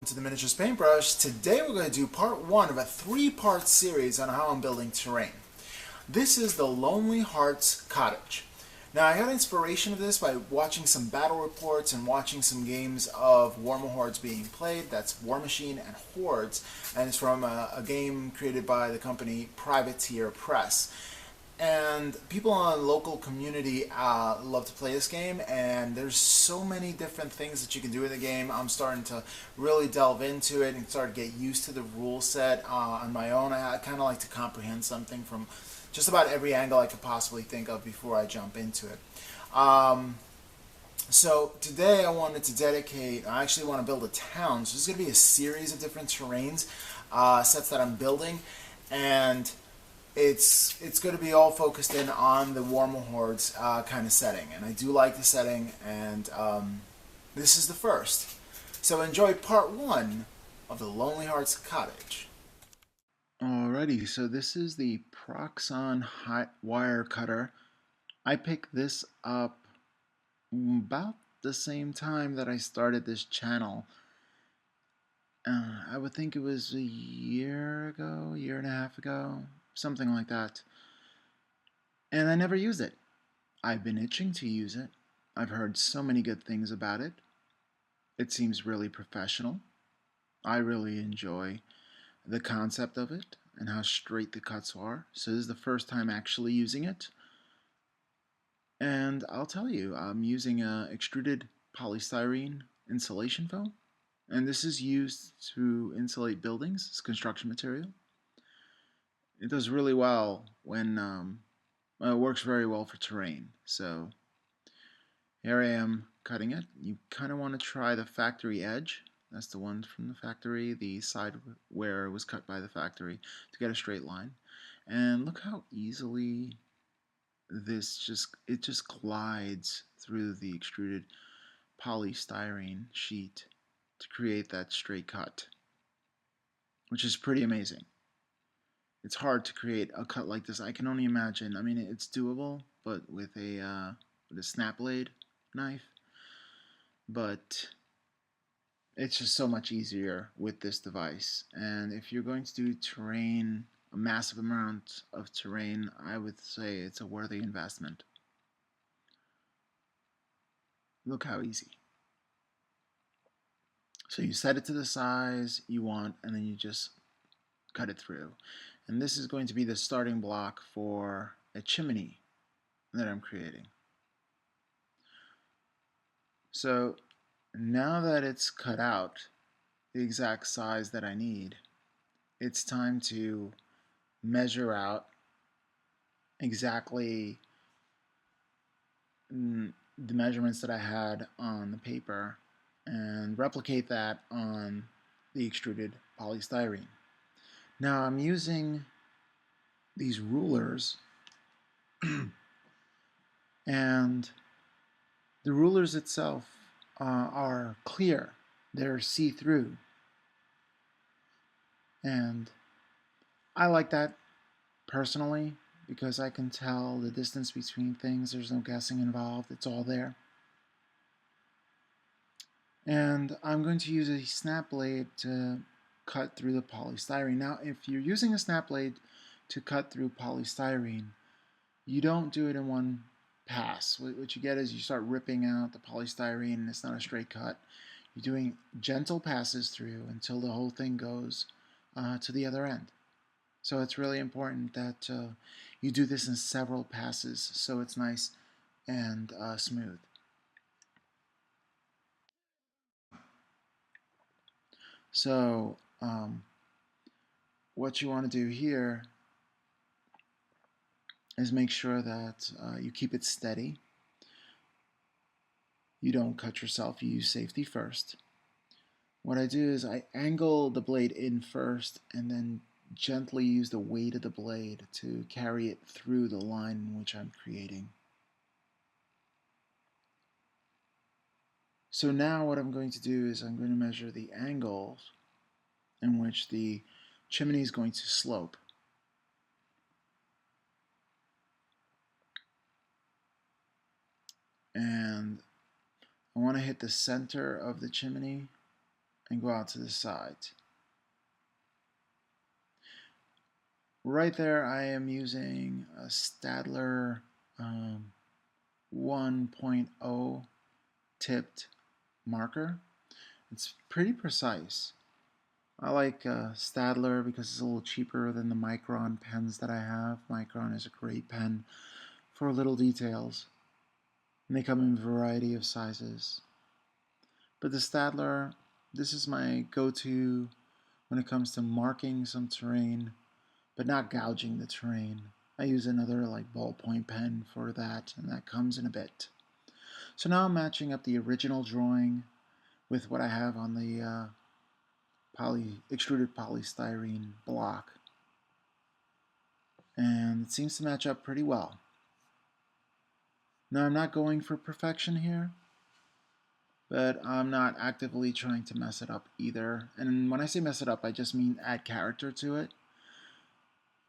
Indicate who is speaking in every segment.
Speaker 1: To the Miniatures Paintbrush. Today we're going to do part one of a three-part series on how I'm building terrain. This is the Lonely Hearts Cottage. Now I got inspiration of this by watching some battle reports and watching some games of Warhammer Hordes being played. That's War Machine and Hordes, and it's from a game created by the company Privateer Press. And people in the local community love to play this game, and there's so many different things that you can do in the game. I'm starting to really delve into it and start to get used to the rule set on my own. I kind of like to comprehend something from just about every angle I could possibly think of before I jump into it. So today I wanted to I actually want to build a town. So there's going to be a series of different terrains, sets that I'm building, and it's going to be all focused in on the Warhammer Hordes kind of setting, and I do like the setting, and this is the first. So enjoy part one of the Lonely Hearts Cottage. Alrighty, so this is the Proxon wire cutter. I picked this up about the same time that I started this channel. I would think it was a year and a half ago, something like that. And I never used it. I've been itching to use it. I've heard so many good things about it. It seems really professional. I really enjoy the concept of it and how straight the cuts are. So this is the first time actually using it. And I'll tell you, I'm using extruded polystyrene insulation foam. And this is used to insulate buildings. It's construction material. It does really well when it works very well for terrain. So here I am cutting it. You kind of want to try the factory edge. That's the one from the factory, the side where it was cut by the factory, to get a straight line. And look how easily it just glides through the extruded polystyrene sheet to create that straight cut, which is pretty amazing. It's hard to create a cut like this. I can only imagine. I mean, it's doable, but with a snap blade knife. But it's just so much easier with this device. And if you're going to do terrain, a massive amount of terrain, I would say it's a worthy investment. Look how easy. So you set it to the size you want, and then you just cut it through. And this is going to be the starting block for a chimney that I'm creating. So now that it's cut out the exact size that I need, it's time to measure out exactly the measurements that I had on the paper and replicate that on the extruded polystyrene. Now I'm using these rulers and the rulers itself are clear. They're see-through. And I like that personally because I can tell the distance between things. There's no guessing involved. It's all there. And I'm going to use a snap blade to cut through the polystyrene. Now, if you're using a snap blade to cut through polystyrene, you don't do it in one pass. What you get is you start ripping out the polystyrene and it's not a straight cut. You're doing gentle passes through until the whole thing goes to the other end. So it's really important that you do this in several passes so it's nice and smooth. So what you want to do here is make sure that you keep it steady. You don't cut yourself, you use safety first. What I do is I angle the blade in first and then gently use the weight of the blade to carry it through the line in which I'm creating. So now what I'm going to do is I'm going to measure the angles in which the chimney is going to slope. And I want to hit the center of the chimney and go out to the side. Right there I am using a Stadler 1.0 tipped marker. It's pretty precise. I like Stadler because it's a little cheaper than the Micron pens that I have. Micron is a great pen for little details, and they come in a variety of sizes. But the Stadler, this is my go-to when it comes to marking some terrain, but not gouging the terrain. I use another like ballpoint pen for that, and that comes in a bit. So now I'm matching up the original drawing with what I have on the extruded polystyrene block, and it seems to match up pretty well. Now I'm not going for perfection here, but I'm not actively trying to mess it up either. And when I say mess it up, I just mean add character to it.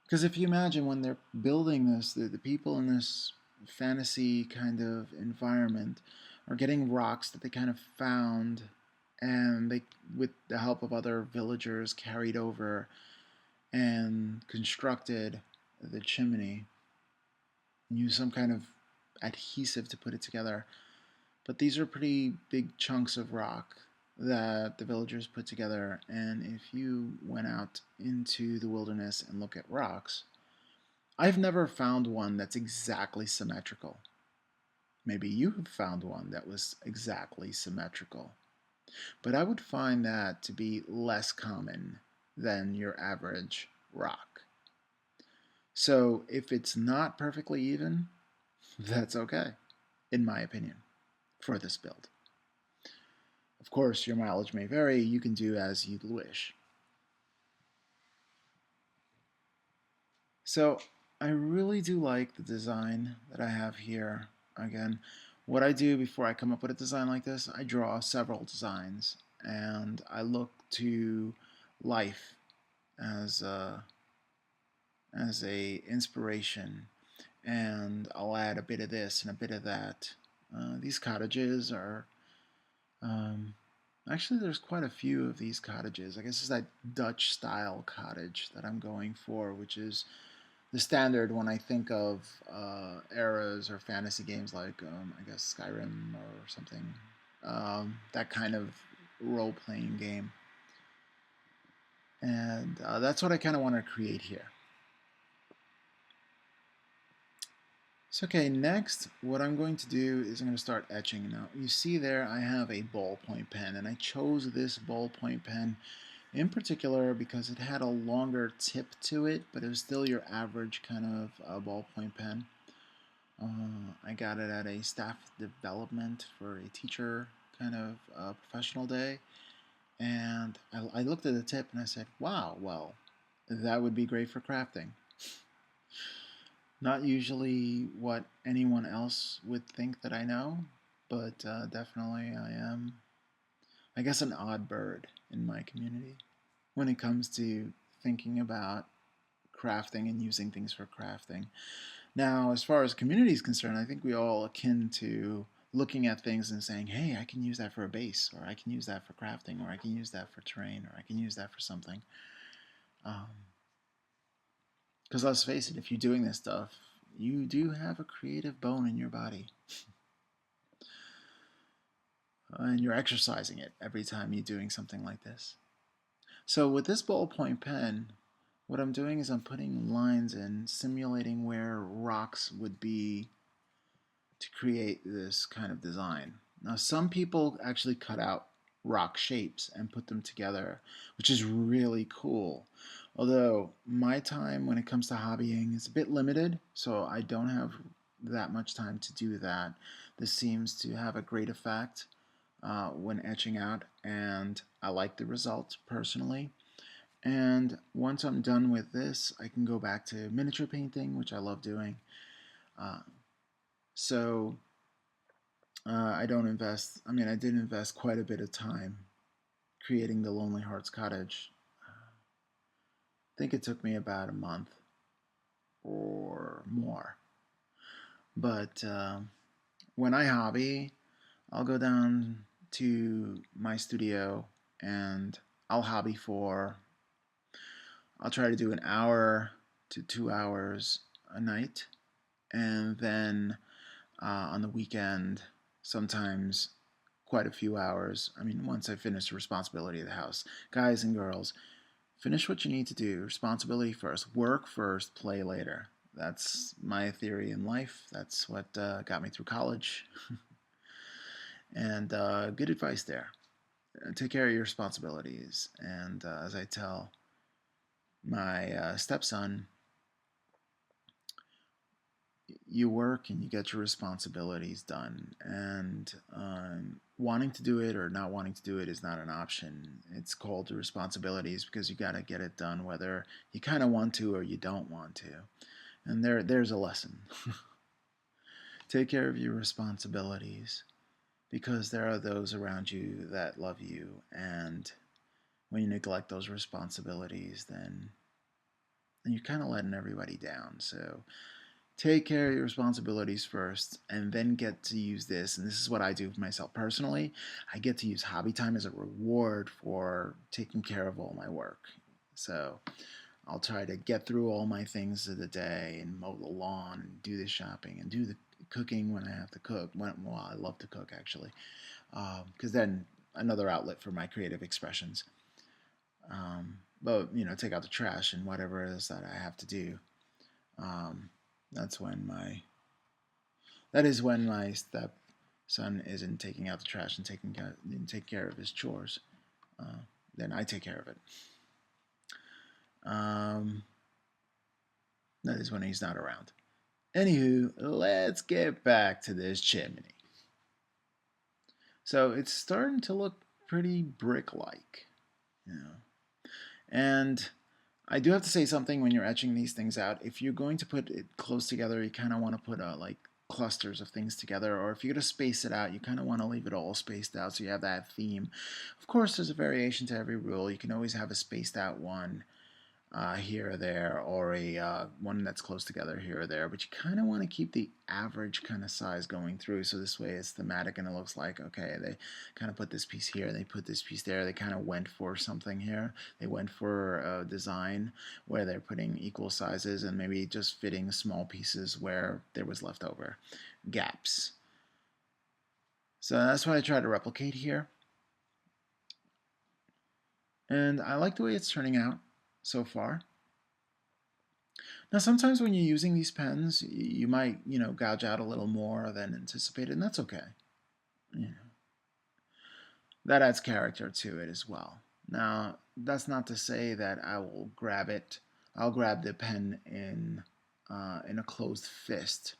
Speaker 1: Because if you imagine when they're building this, the people in this fantasy kind of environment are getting rocks that they kind of found, and they, with the help of other villagers, carried over and constructed the chimney and used some kind of adhesive to put it together. But these are pretty big chunks of rock that the villagers put together, and if you went out into the wilderness and look at rocks, I've never found one that's exactly symmetrical. Maybe you have found one that was exactly symmetrical, but I would find that to be less common than your average rock. So if it's not perfectly even, that's okay, in my opinion, for this build. Of course, your mileage may vary. You can do as you wish. So I really do like the design that I have here. Again, what I do before I come up with a design like this, I draw several designs and I look to life as a inspiration, and I'll add a bit of this and a bit of that. These cottages are actually, there's quite a few of these cottages. I guess it's that Dutch style cottage that I'm going for, which is the standard when I think of eras or fantasy games like, I guess, Skyrim or something. That kind of role playing game. And that's what I kind of want to create here. So, okay, next, what I'm going to do is I'm going to start etching. Now, you see there I have a ballpoint pen, and I chose this ballpoint pen in particular because it had a longer tip to it, but it was still your average kind of ballpoint pen. I got it at a staff development for a teacher kind of professional day, and I looked at the tip and I said, wow, well, that would be great for crafting. Not usually what anyone else would think that I know, but definitely I am, I guess, an odd bird in my community when it comes to thinking about crafting and using things for crafting. Now, as far as community is concerned, I think we all akin to looking at things and saying, hey, I can use that for a base, or I can use that for crafting, or I can use that for terrain, or I can use that for something. Because let's face it, if you're doing this stuff, you do have a creative bone in your body. And you're exercising it every time you're doing something like this. So with this ballpoint pen, what I'm doing is I'm putting lines in, simulating where rocks would be to create this kind of design. Now, some people actually cut out rock shapes and put them together, which is really cool. Although my time when it comes to hobbying is a bit limited, so I don't have that much time to do that. This seems to have a great effect when etching out, and I like the result personally. And once I'm done with this, I can go back to miniature painting, which I love doing. So I don't invest, I mean, I did invest quite a bit of time creating the Lonely Hearts Cottage. I think it took me about a month or more. But when I hobby, I'll go down to my studio and I'll hobby for, I'll try to do an hour to 2 hours a night, and then on the weekend, sometimes quite a few hours. I mean, once I finish the responsibility of the house. Guys and girls, finish what you need to do. Responsibility first. Work first, play later. That's my theory in life. That's what got me through college. And good advice there. Take care of your responsibilities. And as I tell my stepson, you work and you get your responsibilities done, and wanting to do it or not wanting to do it is not an option. It's called the responsibilities because you got to get it done whether you kind of want to or you don't want to. And there's a lesson. Take care of your responsibilities because there are those around you that love you, and when you neglect those responsibilities, then you're kind of letting everybody down. So take care of your responsibilities first and then get to use this. And this is what I do for myself personally. I get to use hobby time as a reward for taking care of all my work. So I'll try to get through all my things of the day and mow the lawn and do the shopping and do the cooking when I have to cook. Well, I love to cook actually, because then another outlet for my creative expressions. But take out the trash and whatever it is that I have to do. Um, that's when my that is when my stepson isn't taking out the trash and take care of his chores. Then I take care of it. Um, that is when he's not around. Anywho, let's get back to this chimney. So it's starting to look pretty brick-like, you know. And I do have to say something when you're etching these things out. If you're going to put it close together, you kind of want to put like clusters of things together, or if you're going to space it out, you kind of want to leave it all spaced out so you have that theme. Of course, there's a variation to every rule. You can always have a spaced out one here or there, or a one that's close together here or there, but you kind of want to keep the average kind of size going through, so this way it's thematic and it looks like, okay, they kind of put this piece here, they put this piece there, they kind of went for something here, they went for a design where they're putting equal sizes and maybe just fitting small pieces where there was leftover gaps. So that's what I try to replicate here, and I like the way it's turning out so far. Now, sometimes when you're using these pens, you might, gouge out a little more than anticipated, and that's okay. That adds character to it as well. Now, that's not to say that I will grab it. I'll grab the pen in a closed fist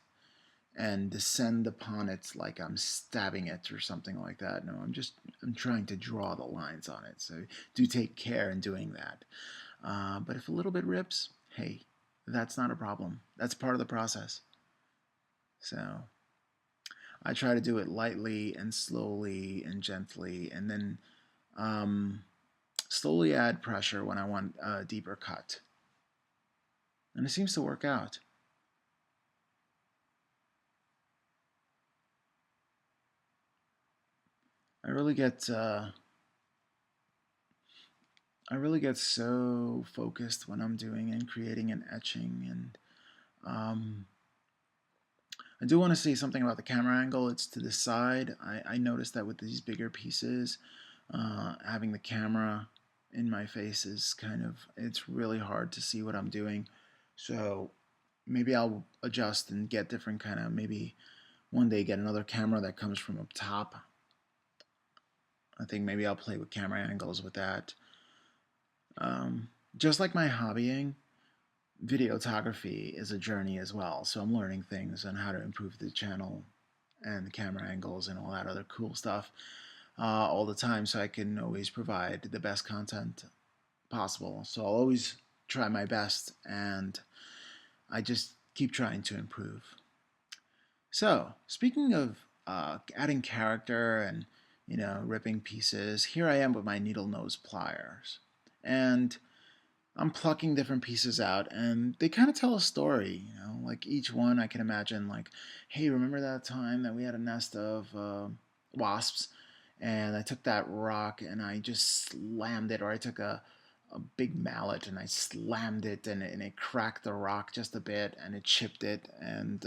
Speaker 1: and descend upon it like I'm stabbing it or something like that. No, I'm trying to draw the lines on it. So do take care in doing that. But if a little bit rips, hey, that's not a problem. That's part of the process. So I try to do it lightly and slowly and gently, and then slowly add pressure when I want a deeper cut. And it seems to work out. I really get so focused when I'm doing and creating and etching, and I do want to say something about the camera angle. It's to the side. I noticed that with these bigger pieces, having the camera in my face is it's really hard to see what I'm doing. So maybe I'll adjust and get different maybe one day get another camera that comes from up top. I think maybe I'll play with camera angles with that. Just like my hobbying, videography is a journey as well. So I'm learning things on how to improve the channel and the camera angles and all that other cool stuff all the time, so I can always provide the best content possible. So I'll always try my best, and I just keep trying to improve. So speaking of adding character and ripping pieces, here I am with my needle nose pliers, and I'm plucking different pieces out, and they kind of tell a story. Like each one I can imagine, like, hey, remember that time that we had a nest of wasps, and I took that rock and I just slammed it, or I took a big mallet and I slammed it, and it cracked the rock just a bit and it chipped it, and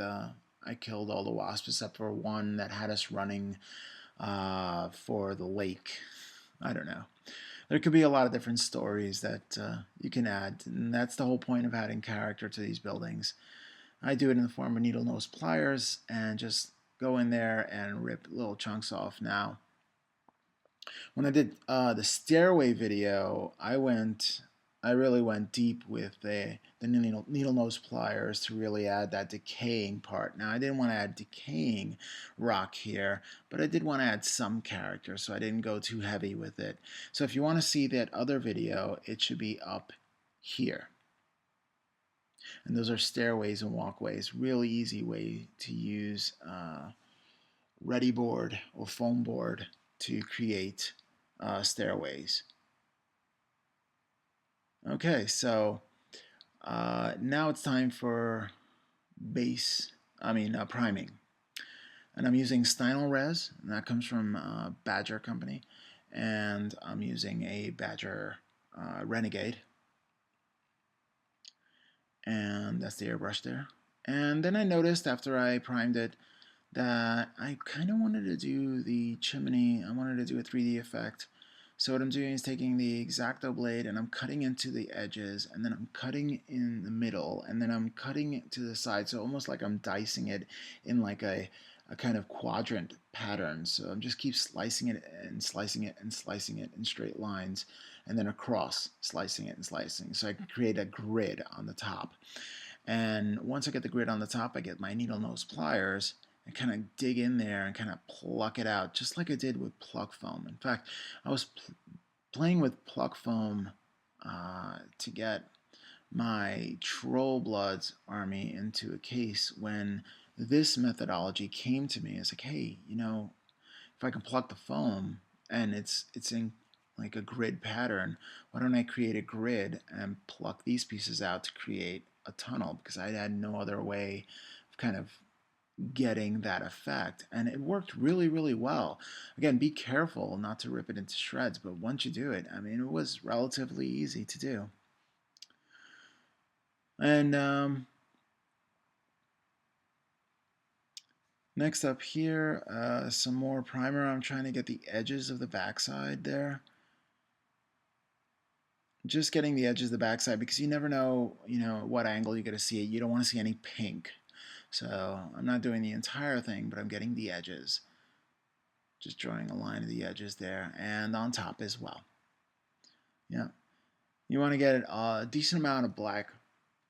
Speaker 1: I killed all the wasps except for one that had us running for the lake. I don't know. There could be a lot of different stories that you can add, and that's the whole point of adding character to these buildings. I do it in the form of needle nose pliers and just go in there and rip little chunks off. Now, when I did the stairway video, I really went deep with the needle nose pliers to really add that decaying part. Now, I didn't want to add decaying rock here, but I did want to add some character, so I didn't go too heavy with it. So if you want to see that other video, it should be up here. And those are stairways and walkways. Really easy way to use ready board or foam board to create stairways. Okay, so now it's time for priming. And I'm using Stynylrez, Res, and that comes from Badger Company. And I'm using a Badger Renegade. And that's the airbrush there. And then I noticed after I primed it that I kind of wanted to do the chimney. I wanted to do a 3D effect. So what I'm doing is taking the X-Acto blade and I'm cutting into the edges, and then I'm cutting in the middle, and then I'm cutting it to the side, so almost like I'm dicing it in like a kind of quadrant pattern. So I'm just keep slicing it and slicing it and slicing it in straight lines, and then across, slicing it and slicing, so I can create a grid on the top. And once I get the grid on the top, I get my needle nose pliers and kind of dig in there and kind of pluck it out, just like I did with pluck foam. In fact, I was playing with pluck foam to get my Troll Bloods army into a case when this methodology came to me. It's like, hey, you know, if I can pluck the foam and it's in like a grid pattern, why don't I create a grid and pluck these pieces out to create a tunnel? Because I had no other way of kind of getting that effect, and it worked really, really well. Again, be careful not to rip it into shreds, but once you do it, I mean, it was relatively easy to do. And next up here, some more primer. I'm trying to get the edges of the backside there. Just getting the edges of the backside, because you never know, you know, what angle you're going to see it. You don't want to see any pink. So I'm not doing the entire thing, but I'm getting the edges. Just drawing a line of the edges there, and on top as well. Yeah. You want to get a decent amount of black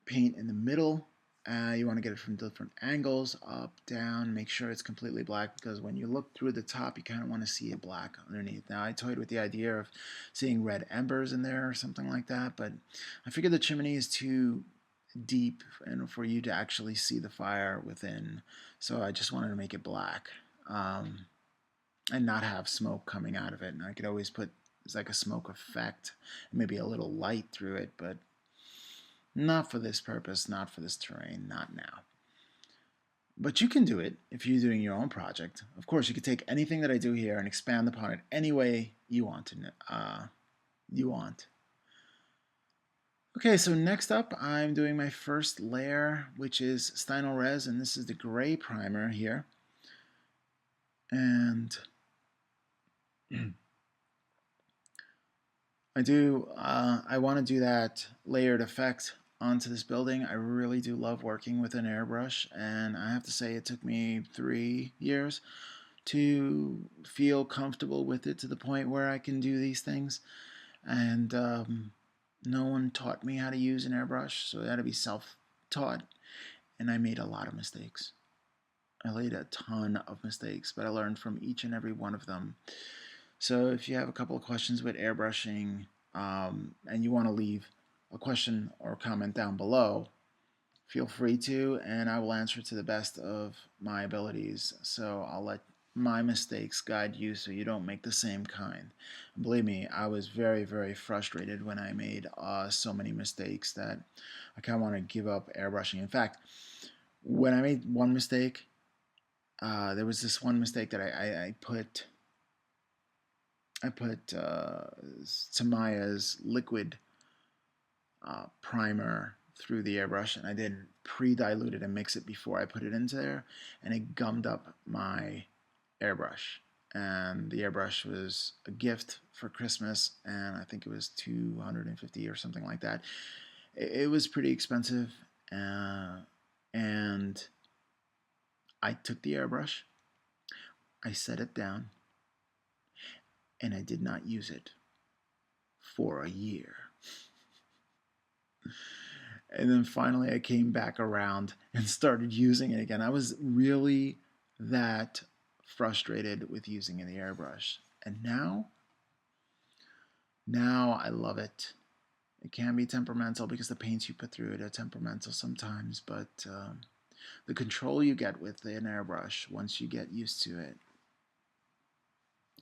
Speaker 1: paint in the middle. You want to get it from different angles, up, down, make sure it's completely black, because when you look through the top, you kind of want to see it black underneath. Now, I toyed with the idea of seeing red embers in there or something like that, but I figured the chimney is too deep and for you to actually see the fire within, so I just wanted to make it black and not have smoke coming out of it. And I could always put, it's like a smoke effect, maybe a little light through it, but not for this purpose, not for this terrain, not now. But you can do it if you're doing your own project. Of course, you could take anything that I do here and expand upon it any way you want to. Okay, so next up, I'm doing my first layer, which is Stynylrez, and this is the gray primer here. And I want to do that layered effect onto this building. I really do love working with an airbrush, and I have to say it took me 3 years to feel comfortable with it to the point where I can do these things. And no one taught me how to use an airbrush, so I had to be self-taught, and I made a lot of mistakes. I made a ton of mistakes, but I learned from each and every one of them. So if you have a couple of questions with airbrushing and you want to leave a question or comment down below, feel free to, and I will answer to the best of my abilities. So I'll let my mistakes guide you so you don't make the same kind. And believe me, I was very, very frustrated when I made so many mistakes that I kind of want to give up airbrushing. In fact, when I made one mistake, there was this one mistake that I put I put Tamaya's liquid primer through the airbrush, and I did pre-dilute it and mix it before I put it into there, and it gummed up my airbrush. And the airbrush was a gift for Christmas, and I think it was 250 or something like that. It was pretty expensive, and I took the airbrush, I set it down, and I did not use it for a year. And then finally I came back around and started using it again. I was really that frustrated with using the airbrush. And now I love it. It can be temperamental because the paints you put through it are temperamental sometimes, but the control you get with an airbrush once you get used to it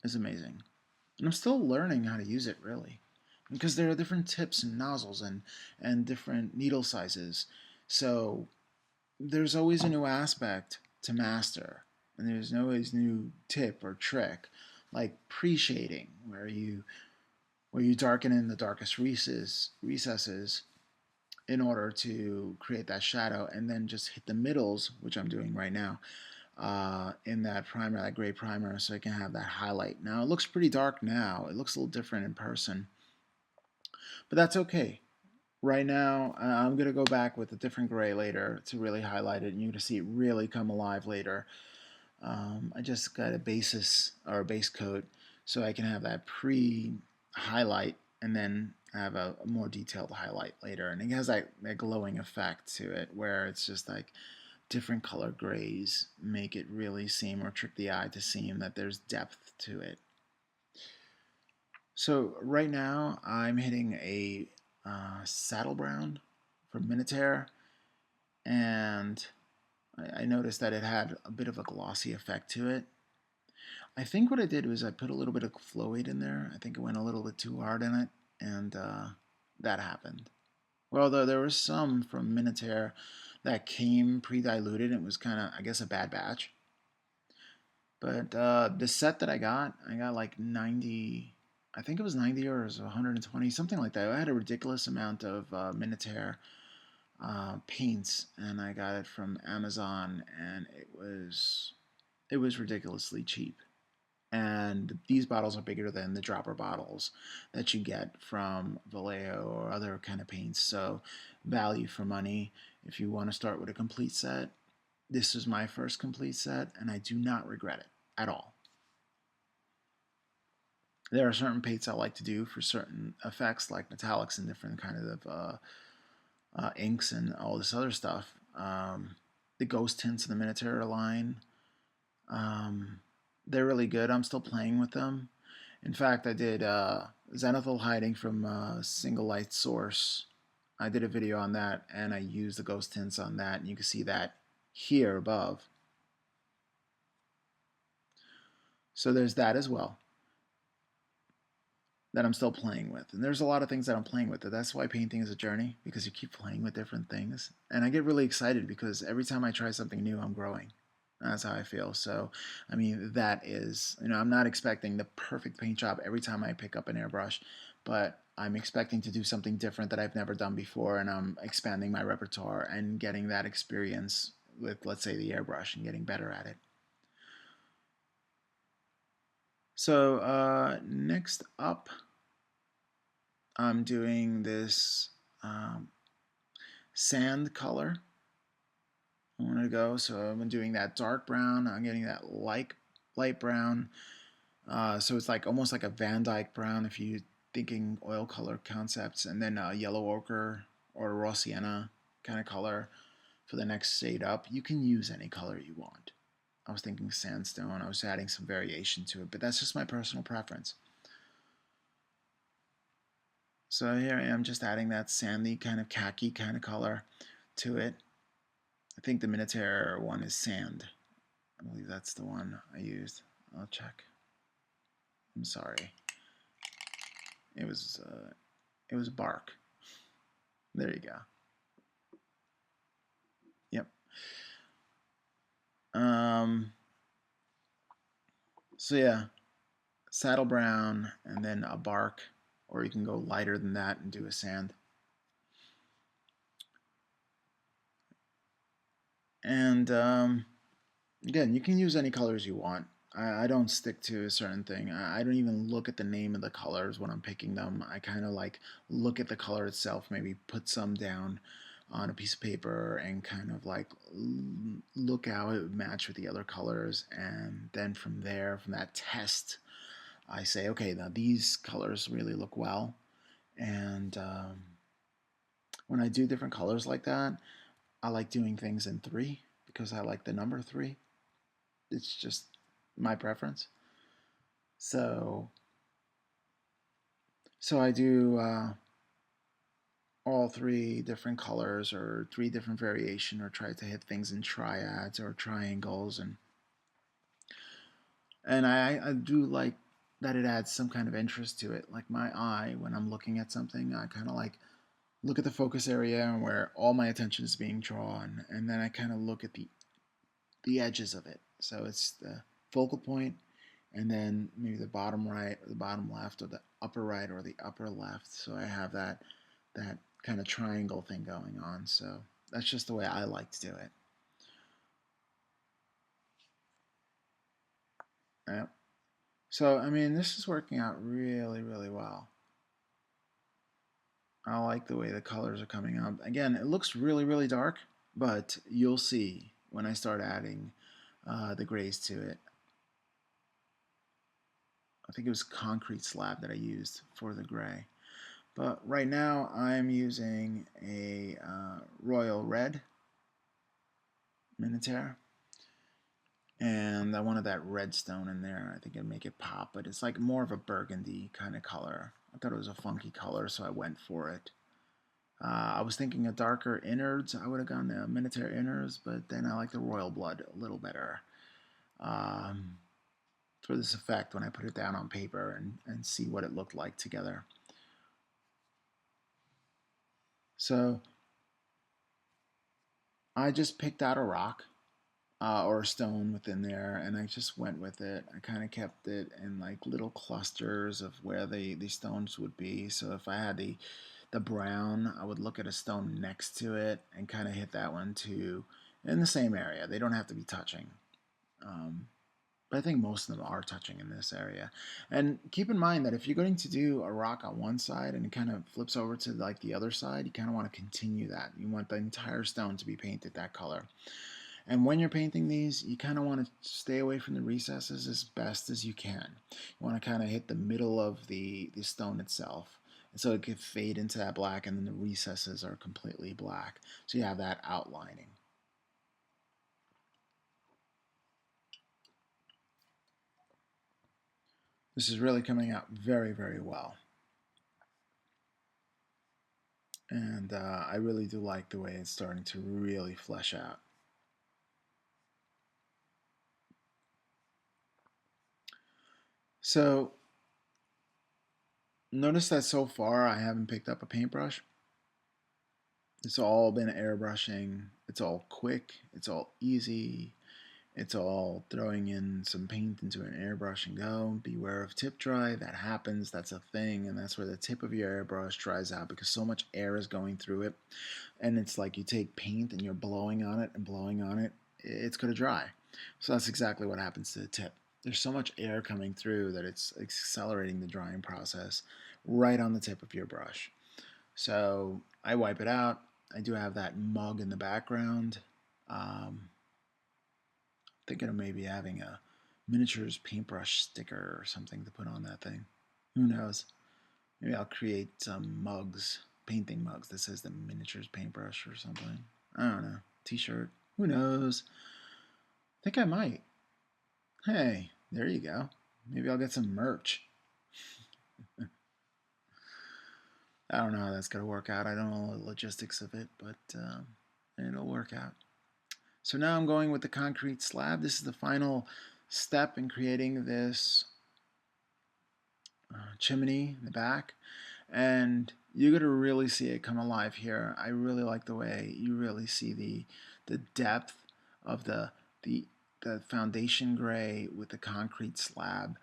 Speaker 1: is amazing. And I'm still learning how to use it, really, because there are different tips and nozzles and different needle sizes. So there's always a new aspect to master, and there's always new tip or trick, like pre-shading, where you darken in the darkest recesses in order to create that shadow, and then just hit the middles, which I'm doing right now, in that primer, that gray primer, so I can have that highlight. Now it looks pretty dark now. It looks a little different in person, but that's okay. Right now, I'm going to go back with a different gray later to really highlight it, and you're going to see it really come alive later. I just got a basis or a base coat so I can have that pre-highlight and then have a more detailed highlight later. And it has that glowing effect to it where it's just like different color grays make it really seem, or trick the eye to seem that there's depth to it. So right now I'm hitting a saddle brown from Minotaur, and I noticed that it had a bit of a glossy effect to it. I think what I did was I put a little bit of flow-aid in there. I think it went a little bit too hard in it, and that happened. Well, though there was some from Minotaur that came pre-diluted, and it was kind of, I guess, a bad batch. But the set that I got like 90, I think it was 90 or it was 120, something like that. I had a ridiculous amount of Minotaur paints, and I got it from Amazon, and it was ridiculously cheap. And these bottles are bigger than the dropper bottles that you get from Vallejo or other kind of paints. So value for money. If you want to start with a complete set, this is my first complete set, and I do not regret it at all. There are certain paints I like to do for certain effects, like metallics and different kind of inks and all this other stuff. The ghost tints in the Minotaur line, they're really good. I'm still playing with them. In fact, I did Zenithal Hiding from Single Light Source. I did a video on that, and I used the ghost tints on that, and you can see that here above. So there's that as well that I'm still playing with. And there's a lot of things that I'm playing with. That's why painting is a journey, because you keep playing with different things. And I get really excited because every time I try something new, I'm growing. That's how I feel. So, I mean, that is, I'm not expecting the perfect paint job every time I pick up an airbrush, but I'm expecting to do something different that I've never done before, and I'm expanding my repertoire and getting that experience with, let's say, the airbrush and getting better at it. So next up, I'm doing this sand color. I want to go, so I'm doing that dark brown. I'm getting that light brown. So it's like almost like a Van Dyke brown if you're thinking oil color concepts, and then yellow ochre or raw sienna kind of color for the next shade up. You can use any color you want. I was thinking sandstone. I was adding some variation to it, but that's just my personal preference. So here I am just adding that sandy kind of khaki kind of color to it. I think the Minotaur one is sand. I believe that's the one I used. I'll check. I'm sorry. It was bark. There you go. Yep. So yeah, saddle brown, and then a bark, or you can go lighter than that and do a sand. And again, you can use any colors you want. I don't stick to a certain thing. I don't even look at the name of the colors when I'm picking them. I kind of like look at the color itself, maybe put some down on a piece of paper and kind of like look how it would match with the other colors. And then from there, from that test, I say, okay, now these colors really look well. And when I do different colors like that, I like doing things in three because I like the number three. It's just my preference. So, so I do all three different colors or three different variation, or try to hit things in triads or triangles, and I do like that it adds some kind of interest to it. Like my eye, when I'm looking at something, I kind of like look at the focus area and where all my attention is being drawn, and then I kind of look at the edges of it. So it's the focal point, and then maybe the bottom right or the bottom left or the upper right or the upper left. So I have that kind of triangle thing going on. So that's just the way I like to do it. Yeah. So I mean, this is working out really, really well. I like the way the colors are coming up. Again, it looks really, really dark, but you'll see when I start adding the grays to it. I think it was concrete slab that I used for the gray. But right now I'm using a royal red miniature, and I wanted that red stone in there. I think it'd make it pop, but it's like more of a burgundy kind of color. I thought it was a funky color, so I went for it. I was thinking a darker innards. I would have gone the miniature innards, but then I like the royal blood a little better um, for this effect when I put it down on paper and see what it looked like together. So I just picked out a rock or a stone within there, and I just went with it. I kind of kept it in like little clusters of where the stones would be. So if I had the brown, I would look at a stone next to it and kind of hit that one too in the same area. They don't have to be touching. Um, but I think most of them are touching in this area. And keep in mind that if you're going to do a rock on one side and it kind of flips over to like the other side, you kind of want to continue that. You want the entire stone to be painted that color. And when you're painting these, you kind of want to stay away from the recesses as best as you can. You want to kind of hit the middle of the stone itself. And so it could fade into that black, and then the recesses are completely black. So you have that outlining. This is really coming out very, very well. And I really do like the way it's starting to really flesh out. So notice that so far I haven't picked up a paintbrush. It's all been airbrushing. It's all quick. It's all easy. It's all throwing in some paint into an airbrush and go. Beware of tip dry. That happens. That's a thing. And that's where the tip of your airbrush dries out because so much air is going through it. And it's like you take paint and you're blowing on it and blowing on it. It's going to dry. So that's exactly what happens to the tip. There's so much air coming through that it's accelerating the drying process right on the tip of your brush. So I wipe it out. I do have that mug in the background. Thinking of maybe having a miniatures paintbrush sticker or something to put on that thing. Who knows? Maybe I'll create some mugs, painting mugs that says the miniatures paintbrush or something. I don't know. T-shirt. Who knows? I think I might. Hey, there you go. Maybe I'll get some merch. I don't know how that's going to work out. I don't know the logistics of it, but it'll work out. So now I'm going with the concrete slab. This is the final step in creating this chimney in the back. And you're going to really see it come alive here. I really like the way you really see the depth of the foundation gray with the concrete slab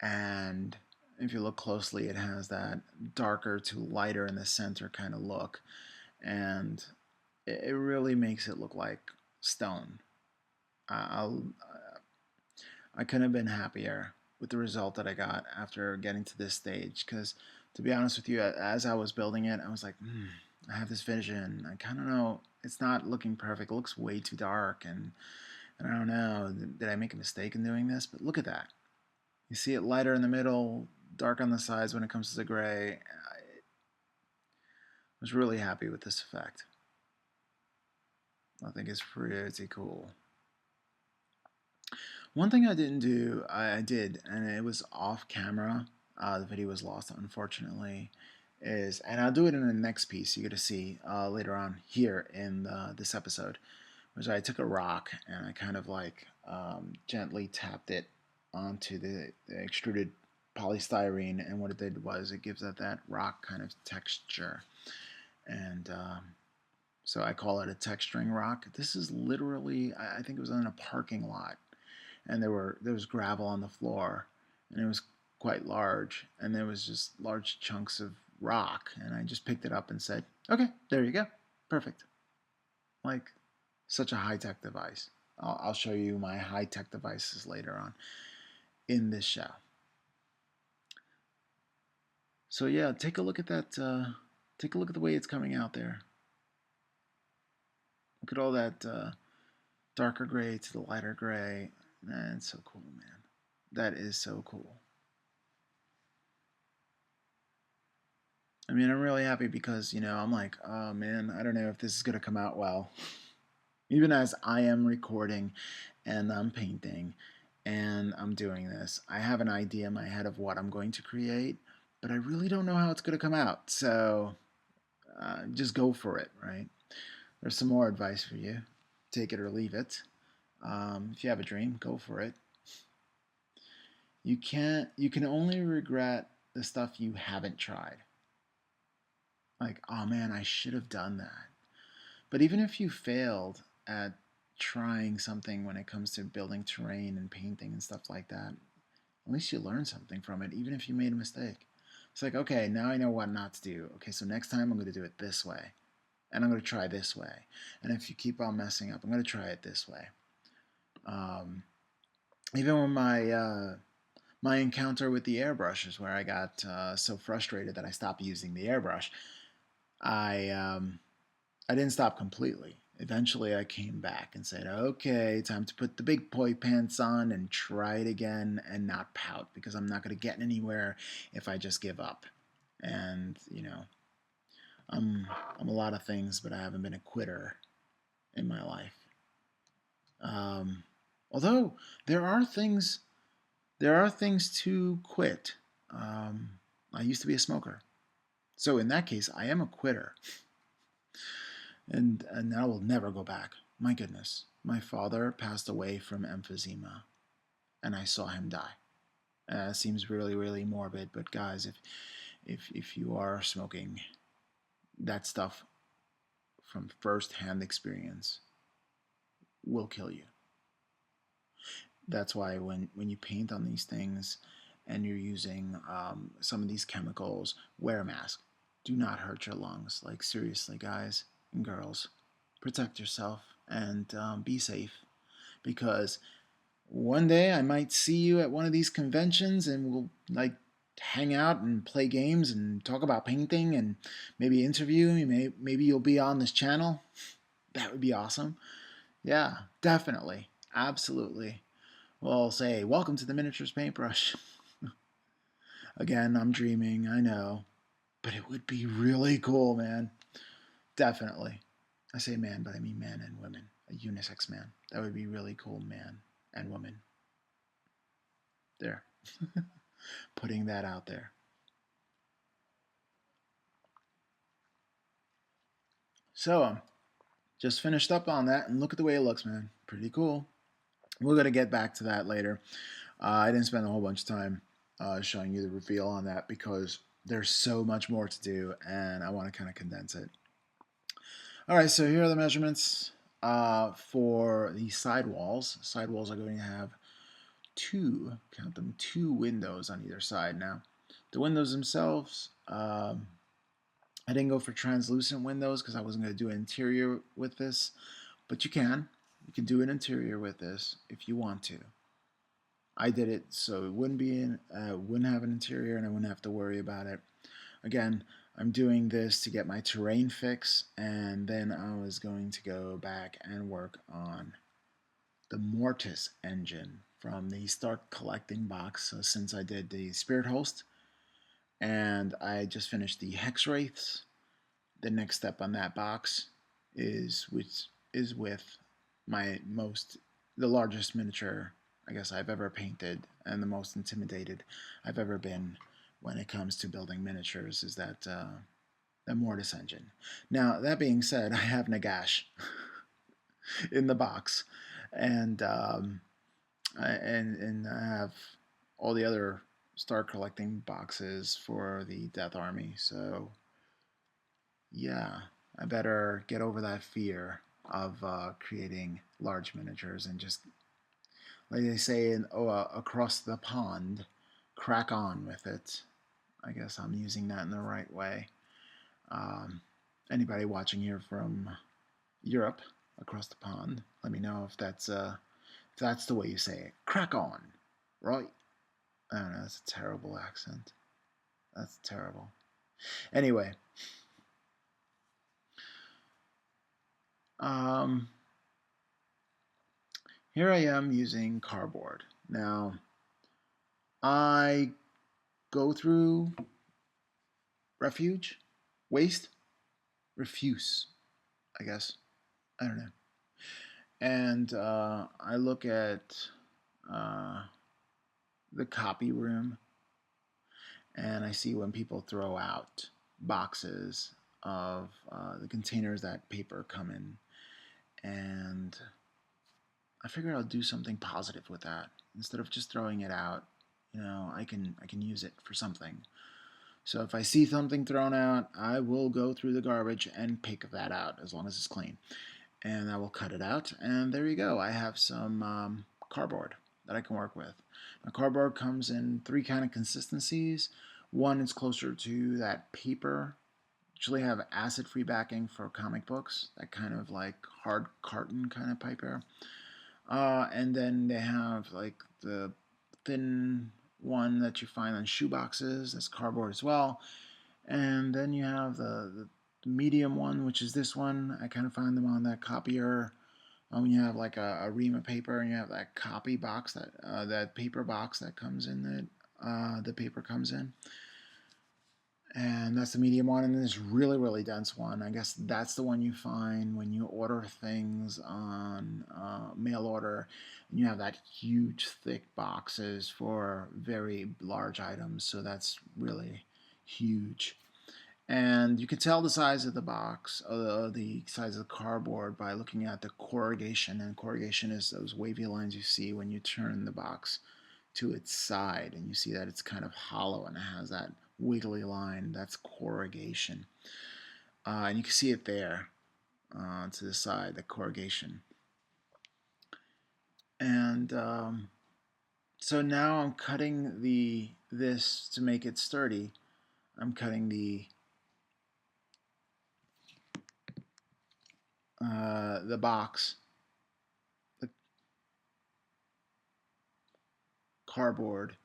Speaker 1: and if you look closely, it has that darker to lighter in the center kind of look, and it really makes it look like stone. I'll, I couldn't have been happier with the result that I got after getting to this stage. Because to be honest with you, as I was building it, I was like, I have this vision. I kind of know it's not looking perfect. It looks way too dark, and I don't know. Did I make a mistake in doing this? But look at that. You see it lighter in the middle, dark on the sides when it comes to the gray. I was really happy with this effect. I think it's pretty cool. One thing I didn't do, I did, and it was off camera. The video was lost, unfortunately. And I'll do it in the next piece you're gonna see later on here in this episode, was I took a rock and I kind of like gently tapped it onto the extruded polystyrene, and what it did was it gives it that rock kind of texture, and so I call it a texturing rock. This is literally, I think it was in a parking lot, and there was gravel on the floor, and it was quite large, and there was just large chunks of rock, and I just picked it up and said, okay, there you go, perfect. Like, such a high-tech device. I'll show you my high-tech devices later on in this show. So yeah, take a look at that. Take a look at the way it's coming out there. Look at all that darker gray to the lighter gray. Man, it's so cool, man. That is so cool. I mean, I'm really happy because, I'm like, oh man, I don't know if this is going to come out well. Even as I am recording and I'm painting and I'm doing this, I have an idea in my head of what I'm going to create, but I really don't know how it's going to come out. So just go for it, right? There's some more advice for you. Take it or leave it. If you have a dream, go for it. You can only regret the stuff you haven't tried. Like, oh man, I should have done that. But even if you failed at trying something when it comes to building terrain and painting and stuff like that, at least you learn something from it, even if you made a mistake. It's like, okay, now I know what not to do. Okay, so next time I'm going to do it this way. And I'm going to try this way. And if you keep on messing up, I'm going to try it this way. Even when my encounter with the airbrushes, where I got so frustrated that I stopped using the airbrush, I didn't stop completely. Eventually, I came back and said, okay, time to put the big boy pants on and try it again and not pout, because I'm not going to get anywhere if I just give up. And, I'm a lot of things, but I haven't been a quitter in my life. Although there are things to quit. I used to be a smoker, so in that case, I am a quitter, and I will never go back. My goodness, my father passed away from emphysema, and I saw him die. Seems really, really morbid, but guys, if you are smoking, that stuff from first-hand experience will kill you. That's why when you paint on these things and you're using some of these chemicals, wear a mask. Do not hurt your lungs. Like, seriously, guys and girls, protect yourself and be safe, because one day I might see you at one of these conventions and we'll like hang out and play games and talk about painting and maybe interview you. Maybe you'll be on this channel. That would be awesome. Yeah, definitely. Absolutely. Well, say, welcome to the Miniatures Paintbrush. Again, I'm dreaming, I know. But it would be really cool, man. Definitely. I say man, but I mean man and women. A unisex man. That would be really cool, man and woman. There. Putting that out there. So, just finished up on that, and look at the way it looks, man. Pretty cool. We're going to get back to that later. I didn't spend a whole bunch of time showing you the reveal on that because there's so much more to do, and I want to kind of condense it. All right, so here are the measurements for the side walls. Side walls are going to have count them, two windows on either side. Now, the windows themselves, I didn't go for translucent windows because I wasn't going to do an interior with this, but you can. You can do an interior with this if you want to. I did it so it wouldn't have an interior and I wouldn't have to worry about it. Again, I'm doing this to get my terrain fix, and then I was going to go back and work on the Mortis engine from the Start Collecting box. So since I did the Spirit Host and I just finished the Hex Wraiths, the next step on that box is with the largest miniature I guess I've ever painted and the most intimidated I've ever been when it comes to building miniatures is that the Mortis engine. Now that being said, I have Nagash in the box, and and I have all the other Start Collecting boxes for the Death Army. So yeah, I better get over that fear of creating large miniatures and just, like they say across the pond, crack on with it. I guess I'm using that in the right way. Um, Anybody watching here from Europe, across the pond, let me know if that's the way you say it. Crack on, right? I don't know. That's a terrible accent. That's terrible. Anyway, um, here I am using cardboard. Now, I go through waste, refuse, I guess. I don't know. And I look at uh, the copy room, and I see when people throw out boxes of the containers that paper come in, and I figured I'll do something positive with that instead of just throwing it out. I can use it for something. So if I see something thrown out, I will go through the garbage and pick that out as long as it's clean. And I will cut it out, and there you go. I have some cardboard that I can work with. Now, cardboard comes in three kind of consistencies. One is closer to that paper. Usually have acid-free backing for comic books, that kind of like hard carton kind of paper. And then they have like the thin one that you find on shoe boxes. That's cardboard as well. And then you have the medium one, which is this one. I kind of find them on that copier. When you have like a ream of paper and you have that copy box, that paper box that comes in the paper comes in. And that's the medium one, and this really, really dense one. I guess that's the one you find when you order things on mail order, and you have that huge, thick boxes for very large items. So that's really huge. And you can tell the size of the box, the size of the cardboard, by looking at the corrugation. And corrugation is those wavy lines you see when you turn the box to its side, and you see that it's kind of hollow and it has that wiggly line. That's corrugation. And you can see it there to the side, the corrugation. And so now I'm cutting this to make it sturdy. I'm cutting the box, the cardboard,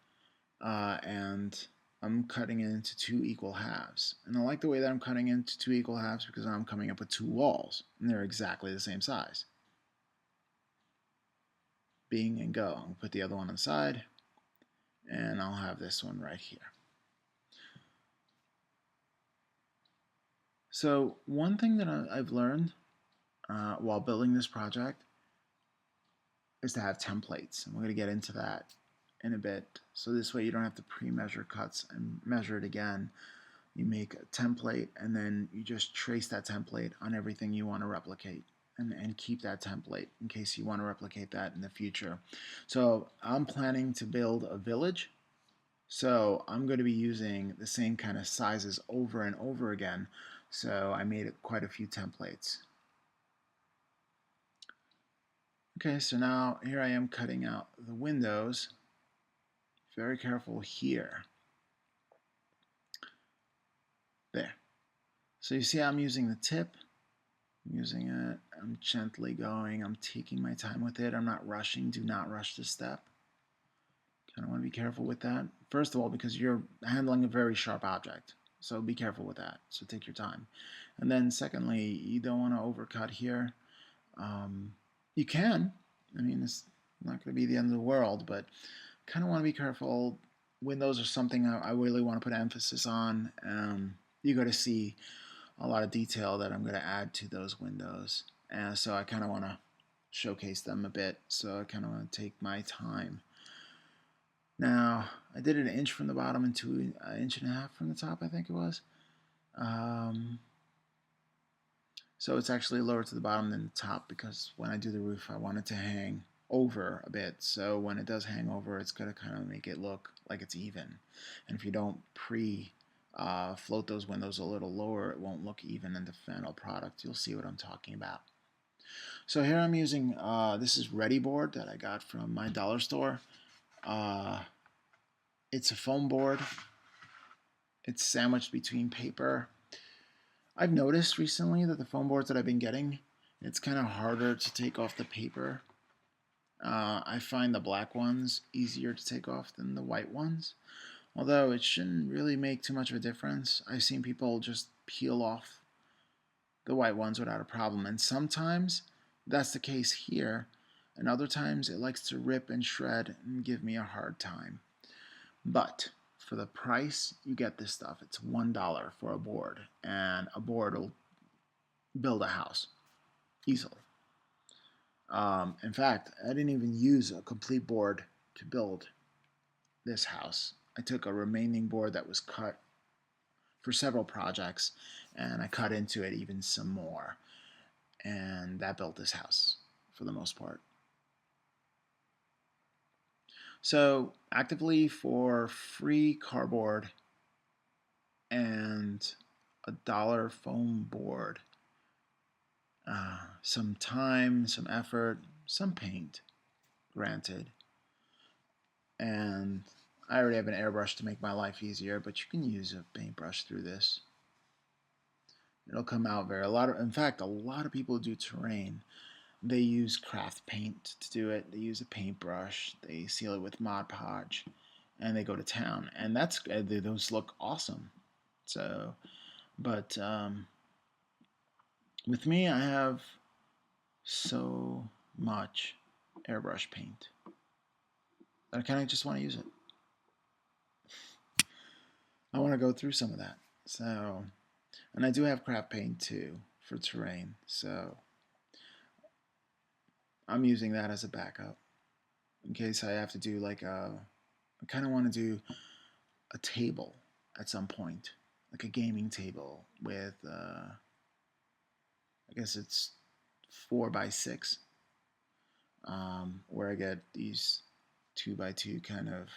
Speaker 1: and I'm cutting it into two equal halves. And I like the way that I'm cutting into two equal halves because I'm coming up with two walls, and they're exactly the same size. Bing and go. I'll put the other one on the side, and I'll have this one right here. So one thing that I've learned while building this project is to have templates. And we're going to get into that in a bit. So this way you don't have to pre-measure cuts and measure it again. You make a template and then you just trace that template on everything you want to replicate and keep that template in case you want to replicate that in the future. So I'm planning to build a village. So I'm going to be using the same kind of sizes over and over again. So I made quite a few templates. Okay, so now here I am cutting out the windows Very careful here. There. So you see I'm using the tip. I'm using it. I'm gently going. I'm taking my time with it. I'm not rushing. Do not rush this step. Kind of want to be careful with that. First of all, because you're handling a very sharp object. So be careful with that. So take your time. And then secondly, you don't want to overcut here. You can. I mean, it's not going to be the end of the world, but kind of want to be careful. Windows are something I really want to put emphasis on. You got to see a lot of detail that I'm going to add to those windows. And so I kind of want to showcase them a bit. So I kind of want to take my time. Now, I did it 1 inch from the bottom and 1.5 inches from the top, I think it was. So it's actually lower to the bottom than the top because when I do the roof, I want it to hang over a bit. So when it does hang over, it's going to kind of make it look like it's even. And if you don't float those windows a little lower, it won't look even in the final product. You'll see what I'm talking about. So here I'm using, this is Ready Board that I got from my dollar store. It's a foam board. It's sandwiched between paper. I've noticed recently that the foam boards that I've been getting, it's kind of harder to take off the paper. I find the black ones easier to take off than the white ones. Although it shouldn't really make too much of a difference. I've seen people just peel off the white ones without a problem. And sometimes that's the case here. And other times it likes to rip and shred and give me a hard time. But for the price, you get this stuff. It's $1 for a board. And a board will build a house easily. In fact, I didn't even use a complete board to build this house. I took a remaining board that was cut for several projects and I cut into it even some more. And that built this house for the most part. So actively for free cardboard and $1 foam board, some time, some effort, some paint, granted. And I already have an airbrush to make my life easier, but you can use a paintbrush through this. It'll come out in fact, a lot of people do terrain. They use craft paint to do it. They use a paintbrush. They seal it with Mod Podge, and they go to town. And those look awesome. So, but with me, I have so much airbrush paint that I kind of just want to use it. I want to go through some of that. So, and I do have craft paint too for terrain. So I'm using that as a backup in case I have to do I kind of want to do a table at some point, like a gaming table with, I guess it's 4x6, where I get these 2x2 kind of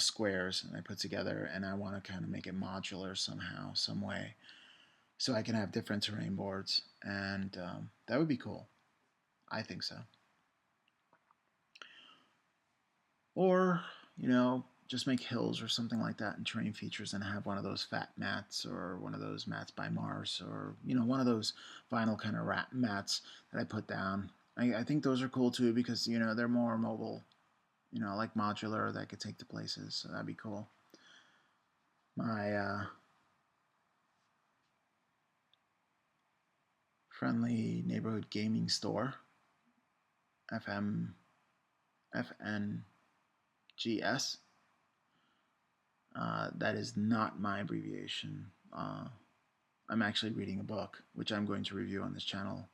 Speaker 1: squares and I put together, and I want to kind of make it modular somehow, some way, so I can have different terrain boards, and that would be cool. I think so. Or, just make hills or something like that in terrain features and have one of those fat mats or one of those mats by Mars or, one of those vinyl kind of mats that I put down. I think those are cool too because, they're more mobile, like modular that I could take to places. So that'd be cool. My friendly neighborhood gaming store, FNGS. That is not my abbreviation. I'm actually reading a book, which I'm going to review on this channel.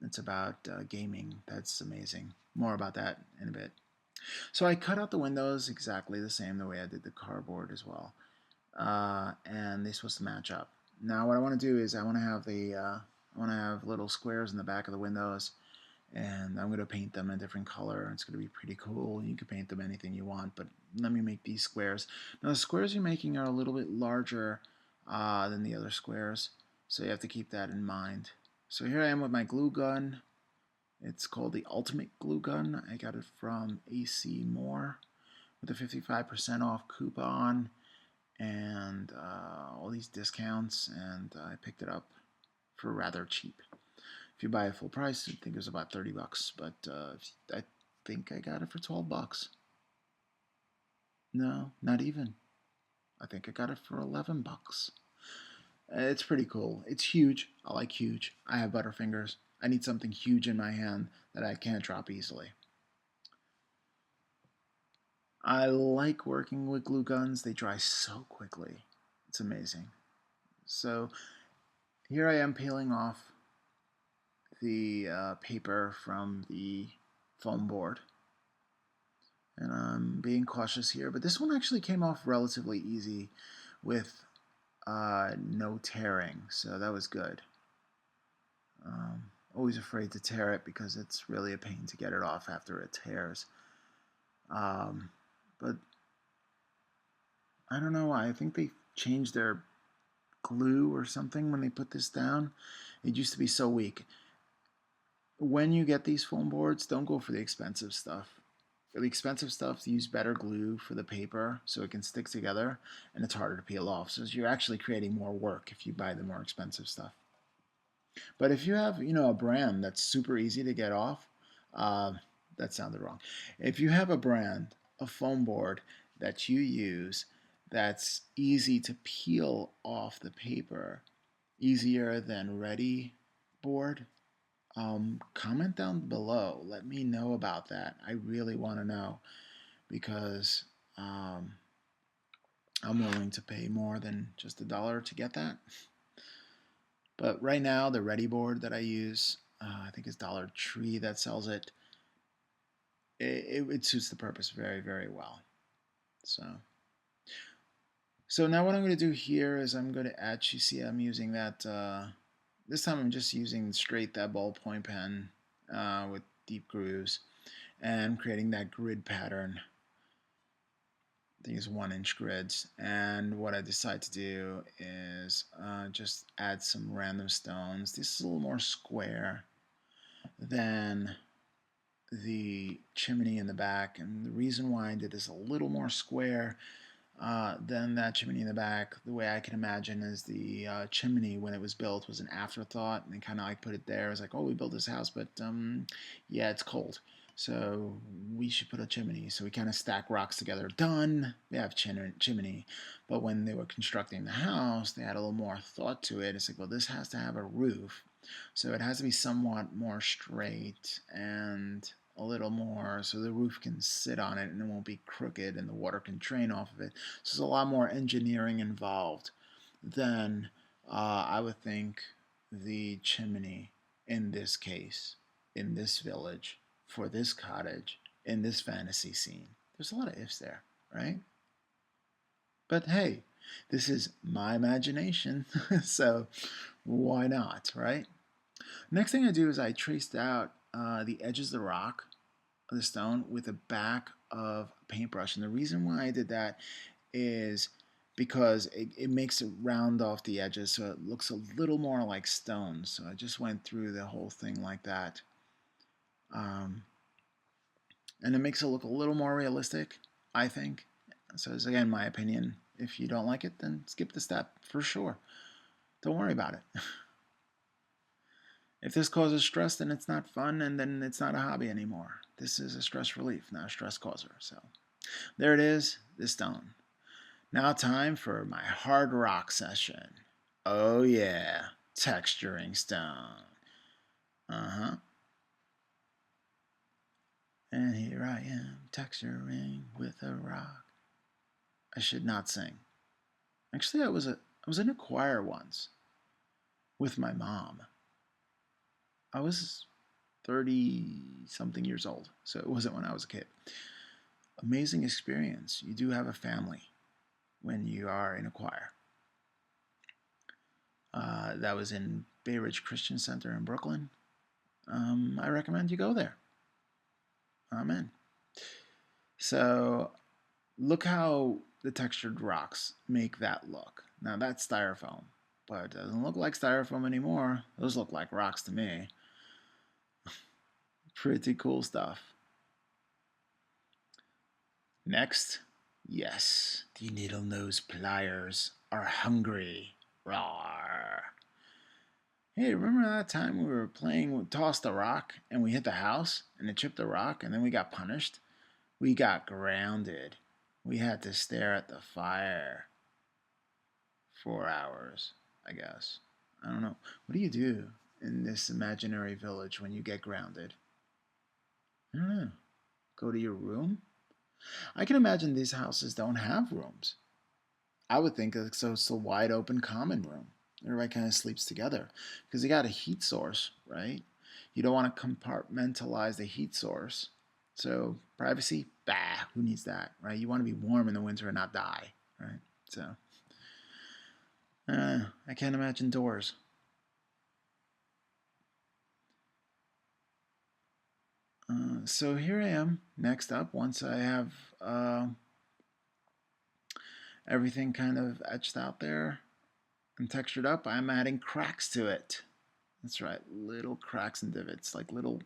Speaker 1: It's about gaming. That's amazing. More about that in a bit. So I cut out the windows exactly the same the way I did the cardboard as well. And they're supposed to match up. Now what I want to do is I want to have little squares in the back of the windows, and I'm going to paint them a different color. It's going to be pretty cool. You can paint them anything you want, but let me make these squares. Now the squares you're making are a little bit larger than the other squares, so you have to keep that in mind. So here I am with my glue gun. It's called the Ultimate Glue Gun. I got it from AC Moore with a 55% off coupon and all these discounts, and I picked it up for rather cheap. If you buy it full price, I think it was about 30 bucks, but I think I got it for 12 bucks. No, not even. I think I got it for 11 bucks. It's pretty cool. It's huge. I like huge. I have butterfingers. I need something huge in my hand that I can't drop easily. I like working with glue guns. They dry so quickly. It's amazing. So here I am peeling off the paper from the foam board. And I'm being cautious here, but this one actually came off relatively easy with no tearing, so that was good. Always afraid to tear it because it's really a pain to get it off after it tears. But I don't know why. I think they changed their glue or something when they put this down. It used to be so weak. When you get these foam boards, don't go for the expensive stuff. For the expensive stuff, use better glue for the paper so it can stick together, and it's harder to peel off. So you're actually creating more work if you buy the more expensive stuff. But if you have, a brand that's super easy to get off, that sounded wrong. If you have a brand, a foam board that you use that's easy to peel off the paper, easier than Ready board, comment down below. Let me know about that. I really want to know because I'm willing to pay more than just $1 to get that. But right now, the Ready board that I use, I think it's Dollar Tree that sells it. It suits the purpose very, very well. So now what I'm going to do here is I'm going to etch. You see I'm using that, this time I'm just using straight that ballpoint pen with deep grooves and creating that grid pattern. These 1-inch grids, and what I decide to do is just add some random stones. This is a little more square than the chimney in the back, and the reason why I did this a little more square than that chimney in the back, the way I can imagine is the chimney when it was built was an afterthought, and they kind of like put it there. It's like, oh, we built this house, but yeah, it's cold, so we should put a chimney. So we kind of stack rocks together. Done. We have chimney, but when they were constructing the house, they had a little more thought to it. It's like, well, this has to have a roof, so it has to be somewhat more straight and a little more so the roof can sit on it and it won't be crooked and the water can drain off of it. So there's a lot more engineering involved than I would think the chimney in this case, in this village, for this cottage, in this fantasy scene. There's a lot of ifs there, right? But hey, this is my imagination, so why not, right? Next thing I do is I traced out the edges of the rock, of the stone, with the back of a paintbrush. And the reason why I did that is because it makes it round off the edges so it looks a little more like stone. So I just went through the whole thing like that. And it makes it look a little more realistic, I think. So it's, again, my opinion. If you don't like it, then skip the step for sure. Don't worry about it. If this causes stress, then it's not fun, and then it's not a hobby anymore. This is a stress relief, not a stress causer. So there it is, the stone. Now time for my hard rock session. Oh yeah, texturing stone. Uh-huh. And here I am, texturing with a rock. I should not sing. Actually, I was in a choir once with my mom. I was 30-something years old, so it wasn't when I was a kid. Amazing experience. You do have a family when you are in a choir. That was in Bay Ridge Christian Center in Brooklyn. I recommend you go there. Amen. So look how the textured rocks make that look. Now that's styrofoam, but it doesn't look like styrofoam anymore. Those look like rocks to me. Pretty cool stuff. Next, yes, the needle nose pliers are hungry. Roar. Hey, remember that time we were playing with Toss the Rock and we hit the house and it chipped the rock and then we got punished? We got grounded. We had to stare at the fire 4 hours, I guess. I don't know. What do you do in this imaginary village when you get grounded? I don't know. Go to your room? I can imagine these houses don't have rooms. I would think it's a wide open common room. Everybody kind of sleeps together because you got a heat source, right? You don't want to compartmentalize the heat source. So privacy, bah, who needs that, right? You want to be warm in the winter and not die, right? So I can't imagine doors. So here I am. Next up, once I have everything kind of etched out there and textured up, I'm adding cracks to it. That's right, little cracks and divots, like little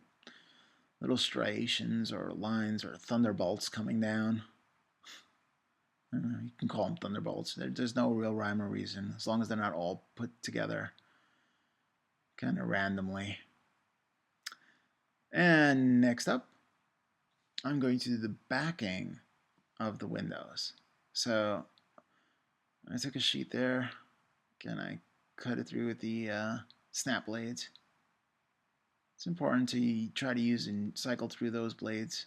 Speaker 1: striations or lines or thunderbolts coming down. You can call them thunderbolts. There's no real rhyme or reason, as long as they're not all put together kind of randomly. And next up, I'm going to do the backing of the windows. So I took a sheet there, and I cut it through with the snap blades. It's important to try to use and cycle through those blades.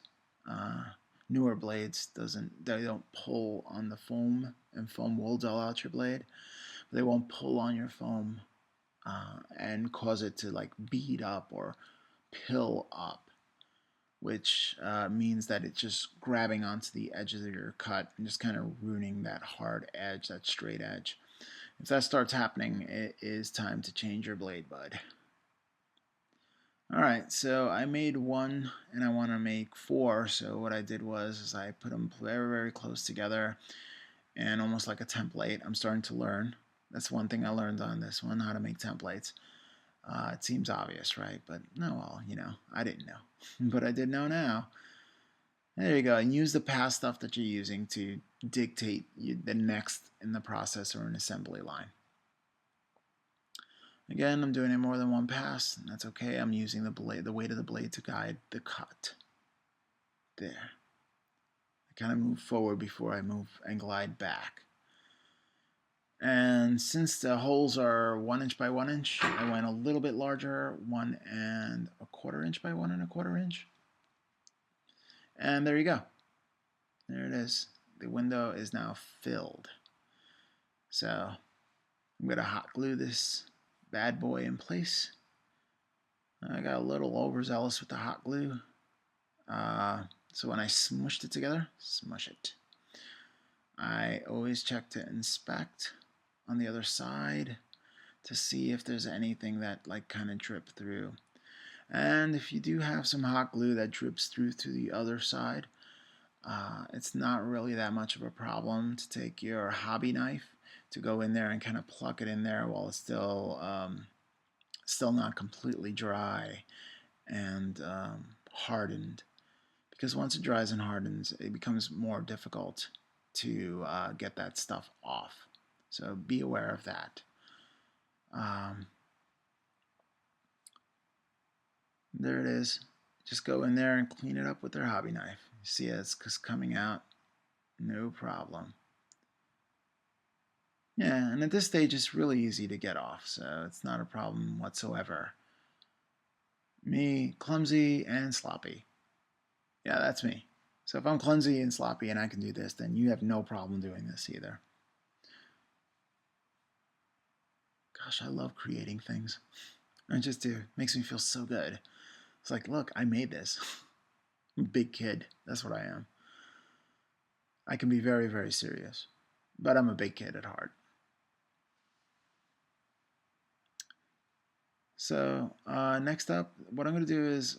Speaker 1: Newer blades they don't pull on the foam, and foam will dull out your blade, but they won't pull on your foam and cause it to like bead up or pill up, which means that it's just grabbing onto the edges of your cut and just kind of ruining that hard edge, that straight edge. If that starts happening, it is time to change your blade, bud. Alright, so I made one and I want to make four, so what I did was I put them very, very close together and almost like a template. I'm starting to learn. That's one thing I learned on this one, how to make templates. It seems obvious, right? But no, well, I didn't know. But I did know now. There you go. And use the past stuff that you're using to dictate the next in the process or an assembly line. Again, I'm doing it more than one pass, and that's okay. I'm using the weight of the blade to guide the cut. There. I kind of move forward before I move and glide back. And since the holes are 1 inch by 1 inch, I went a little bit larger, 1¼ inch by 1¼ inch. And there you go. There it is. The window is now filled. So I'm going to hot glue this bad boy in place. I got a little overzealous with the hot glue. So when I smushed it together, smush it. I always check to inspect on the other side to see if there's anything that like kind of drip through. And if you do have some hot glue that drips through to the other side, it's not really that much of a problem to take your hobby knife to go in there and kind of pluck it in there while it's still not completely dry and hardened. Because once it dries and hardens, it becomes more difficult to get that stuff off. So be aware of that. There it is. Just go in there and clean it up with their hobby knife. You see it's coming out, no problem. Yeah, and at this stage it's really easy to get off, so it's not a problem whatsoever. Me, clumsy and sloppy. Yeah, that's me. So if I'm clumsy and sloppy and I can do this, then you have no problem doing this either. Gosh, I love creating things. I just do. It makes me feel so good. It's like, look, I made this. I'm a big kid. That's what I am. I can be very, very serious, but I'm a big kid at heart. So next up, what I'm going to do is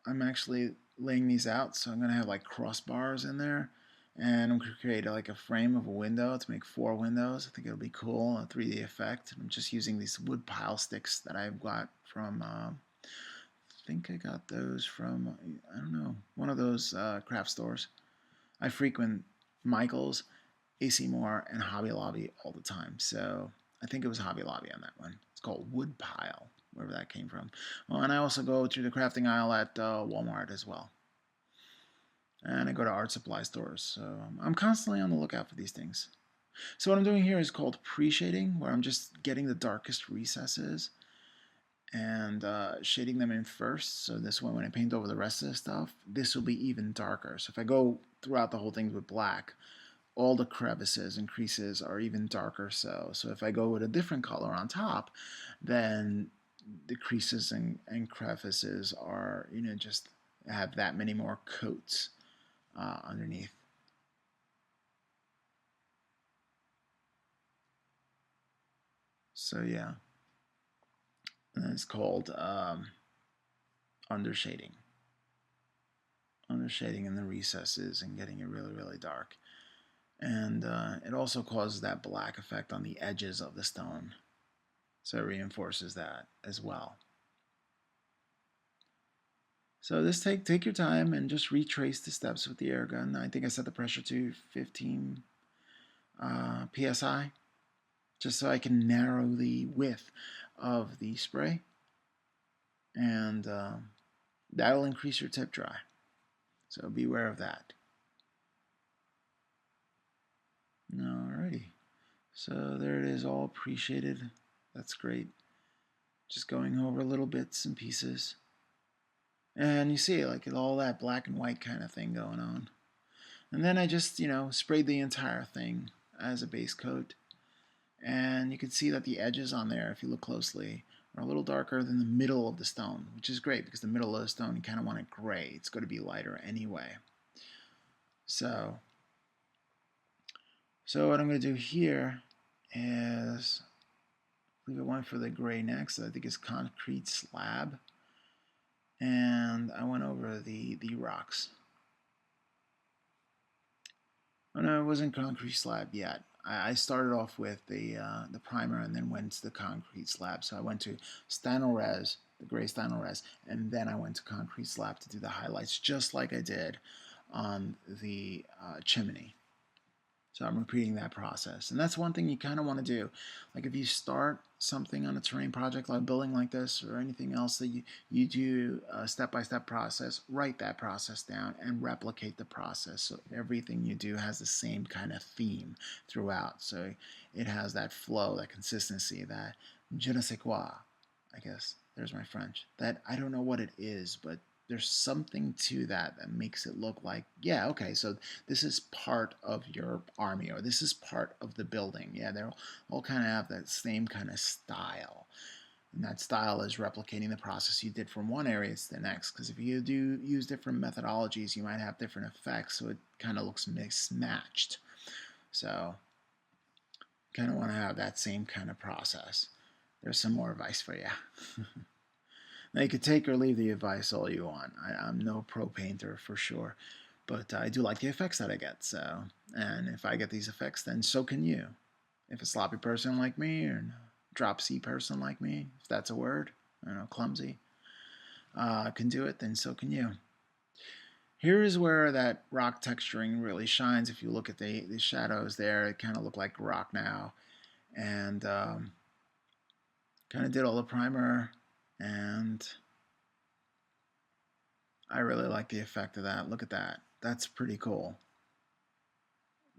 Speaker 1: I'm actually laying these out. So I'm going to have like crossbars in there. And I'm going to create like a frame of a window to make 4 windows. I think it'll be cool, a 3D effect. I'm just using these wood pile sticks that I've got from think I got those from, I don't know, one of those craft stores. I frequent Michael's, AC Moore, and Hobby Lobby all the time. So I think it was Hobby Lobby on that one. It's called Woodpile, wherever that came from. Oh, and I also go to the crafting aisle at Walmart as well. And I go to art supply stores. So I'm constantly on the lookout for these things. So what I'm doing here is called pre-shading, where I'm just getting the darkest recesses and shading them in first. So this way, when I paint over the rest of the stuff, this will be even darker. So if I go throughout the whole thing with black, all the crevices and creases are even darker. So if I go with a different color on top, then the creases and crevices are, just have that many more coats underneath. So yeah, and it's called undershading. Undershading in the recesses and getting it really, really dark. And it also causes that black effect on the edges of the stone. So it reinforces that as well. So this take your time and just retrace the steps with the air gun. I think I set the pressure to 15 psi, just so I can narrow the width of the spray, and that will increase your tip dry. So be aware of that. Alrighty, so there it is, all pre-shaded. That's great. Just going over little bits and pieces. And you see, like, all that black and white kind of thing going on. And then I just, sprayed the entire thing as a base coat. And you can see that the edges on there, if you look closely, are a little darker than the middle of the stone, which is great because the middle of the stone, you kind of want it gray. It's going to be lighter anyway. So what I'm going to do here is, I believe I went for the gray next. I think it's concrete slab. And I went over the rocks. Oh no, it wasn't concrete slab yet. I started off with the primer and then went to the concrete slab. So I went to Stanores, the gray Stanores, and then I went to concrete slab to do the highlights, just like I did on the chimney. So I'm repeating that process. And that's one thing you kind of want to do. Like if you start something on a terrain project, like building like this or anything else that you do a step-by-step process, write that process down and replicate the process. So everything you do has the same kind of theme throughout. So it has that flow, that consistency, that je ne sais quoi, I guess. There's my French. That I don't know what it is, but there's something to that makes it look like, yeah, okay, so this is part of your army, or this is part of the building. Yeah, they're all kind of have that same kind of style. And that style is replicating the process you did from one area to the next. Because if you do use different methodologies, you might have different effects, so it kind of looks mismatched. So you kind of want to have that same kind of process. There's some more advice for you. Now you could take or leave the advice all you want. I'm no pro painter for sure, but I do like the effects that I get. So, and if I get these effects, then so can you. If a sloppy person like me, or a dropsy person like me, if that's a word, I don't know, clumsy, can do it, then so can you. Here is where that rock texturing really shines. If you look at the shadows there, it kind of look like rock now, and kind of did all the primer. And I really like the effect of that. Look at that. That's pretty cool.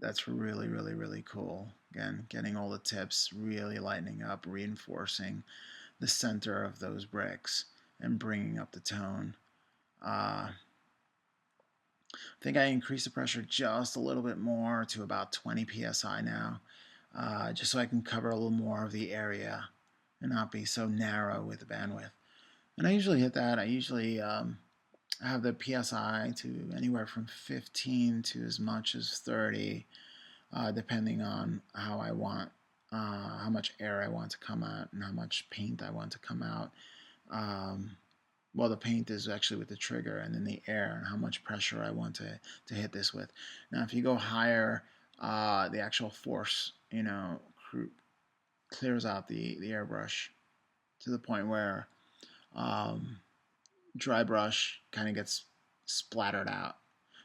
Speaker 1: That's really, really, really cool. Again, getting all the tips, really lightening up, reinforcing the center of those bricks and bringing up the tone. I think I increased the pressure just a little bit more to about 20 psi now, just so I can cover a little more of the area and not be so narrow with the bandwidth. And I usually hit that. I usually have the PSI to anywhere from 15 to as much as 30, depending on how I want, how much air I want to come out and how much paint I want to come out. Well, the paint is actually with the trigger, and then the air and how much pressure I want to hit this with. Now, if you go higher, the actual force, clears out the airbrush to the point where dry brush kind of gets splattered out.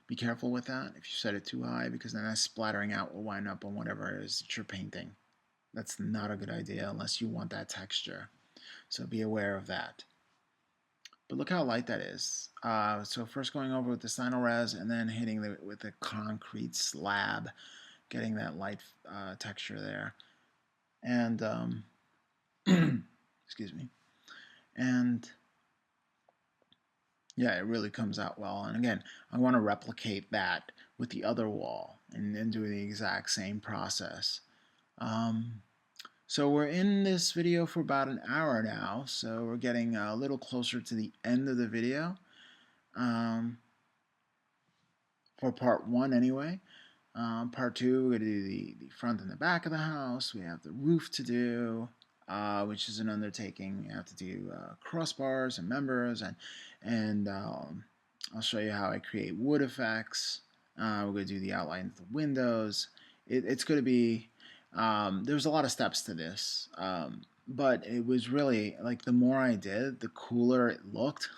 Speaker 1: Be careful with that if you set it too high, because then that splattering out will wind up on whatever it is that you're painting. That's not a good idea unless you want that texture. So be aware of that. But look how light that is. So first going over with the Sinol-Res and then hitting with the concrete slab, getting that light texture there. And, excuse me. And yeah, it really comes out well. And again, I want to replicate that with the other wall and then do the exact same process. So we're in this video for about an hour now, so we're getting a little closer to the end of the video, for part one anyway. Part two, we're going to do the front and the back of the house. We have the roof to do, which is an undertaking. You have to do crossbars and members, and I'll show you how I create wood effects. We're going to do the outline of the windows. It's going to be, there's a lot of steps to this, but it was really, like, the more I did, the cooler it looked.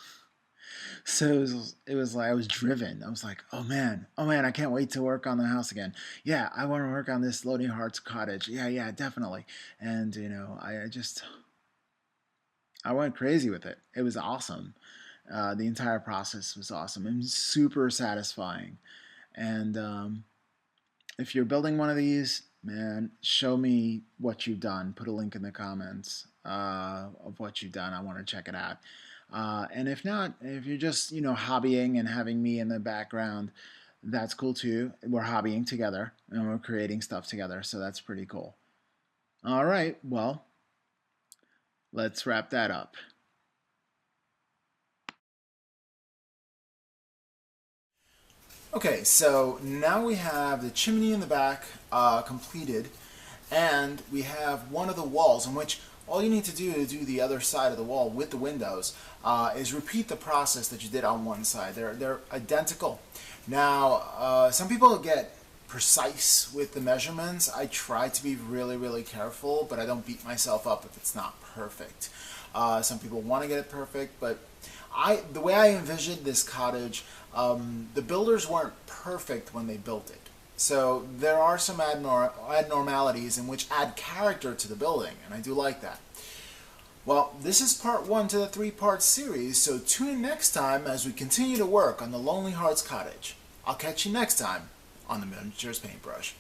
Speaker 1: So it was like I was driven. I was like, oh man, I can't wait to work on the house again. Yeah, I want to work on this Lonely Hearts Cottage. Yeah, definitely. And, you know, I went crazy with it. It was awesome. The entire process was awesome and super satisfying. And if you're building one of these, man, show me what you've done. Put a link in the comments of what you've done. I want to check it out. And if not, if you're just, you know, hobbying and having me in the background, that's cool too. We're hobbying together and we're creating stuff together, so that's pretty cool. All right, well, let's wrap that up. Okay, so now we have the chimney in the back completed, and we have one of the walls in which all you need to do the other side of the wall with the windows is repeat the process that you did on one side. They're identical. Now, some people get precise with the measurements. I try to be really careful, but I don't beat myself up if it's not perfect. Some people want to get it perfect, but the way I envisioned this cottage, the builders weren't perfect when they built it. So there are some abnormalities in which add character to the building, and I do like that. Well, this is part one to the three-part series, so tune in next time as we continue to work on the Lonely Hearts Cottage. I'll catch you next time on the Miniatures Paintbrush.